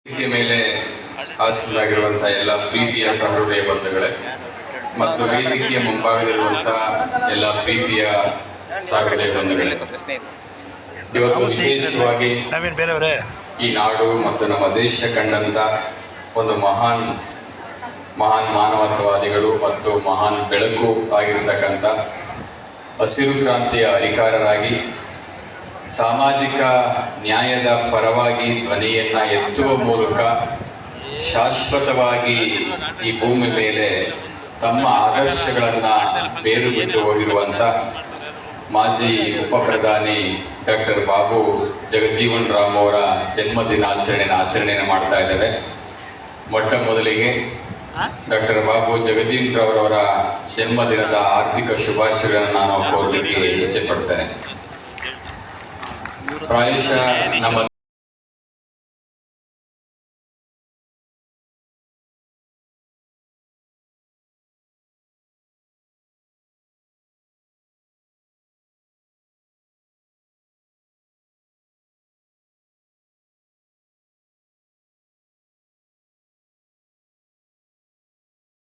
ವೇದಿಕೆ ಮೇಲೆ ಆಸೀನರಾಗಿರುವಂತಹ ಎಲ್ಲ ಪ್ರೀತಿಯ ಸಹೃದಯ ಬಂಧುಗಳೇ ಮತ್ತು ವೇದಿಕೆಯ ಮುಂಭಾಗದಲ್ಲಿರುವಂತಹ ಎಲ್ಲ ಪ್ರೀತಿಯ ಸಹೃದಯ ಬಂಧುಗಳೇ, ಇವತ್ತು ವಿಶೇಷವಾಗಿ ಈ ನಾಡು ಮತ್ತು ನಮ್ಮ ದೇಶ ಕಂಡಂತ ಒಂದು ಮಹಾನ್ ಮಾನವತಾವಾದಿಗಳು ಮತ್ತು ಮಹಾನ್ ಬೆಳಕು ಆಗಿರತಕ್ಕಂಥ ಹಸಿರು ಕ್ರಾಂತಿಯ ಹರಿಕಾರರಾಗಿ ಸಾಮಾಜಿಕ ನ್ಯಾಯದ ಪರವಾಗಿ ಧ್ವನಿಯನ್ನ ಎತ್ತುವ ಮೂಲಕ ಶಾಶ್ವತವಾಗಿ ಈ ಭೂಮಿ ಮೇಲೆ ತಮ್ಮ ಆದರ್ಶಗಳನ್ನ ಬೇರು ಬಿಟ್ಟು ಹೋಗಿರುವಂತ ಮಾಜಿ ಉಪ ಪ್ರಧಾನಿ ಡಾಕ್ಟರ್ ಬಾಬು ಜಗಜೀವನ್ ರಾಮ್ ಅವರ ಆಚರಣೆಯನ್ನು ಮಾಡ್ತಾ ಇದ್ದೇವೆ. ಮೊಟ್ಟ ಮೊದಲಿಗೆ ಡಾಕ್ಟರ್ ಬಾಬು ಜಗಜೀವನ್ ರಾವ್ ಅವರ ಜನ್ಮದಿನದ ಆರ್ಥಿಕ ಶುಭಾಶಯಗಳನ್ನು ನಾನು ಕೋರಲಿಕ್ಕೆ ಇಚ್ಛೆ ಪಡ್ತೇನೆ. ಪ್ರಾಯಶಃ ನಮ್ಮ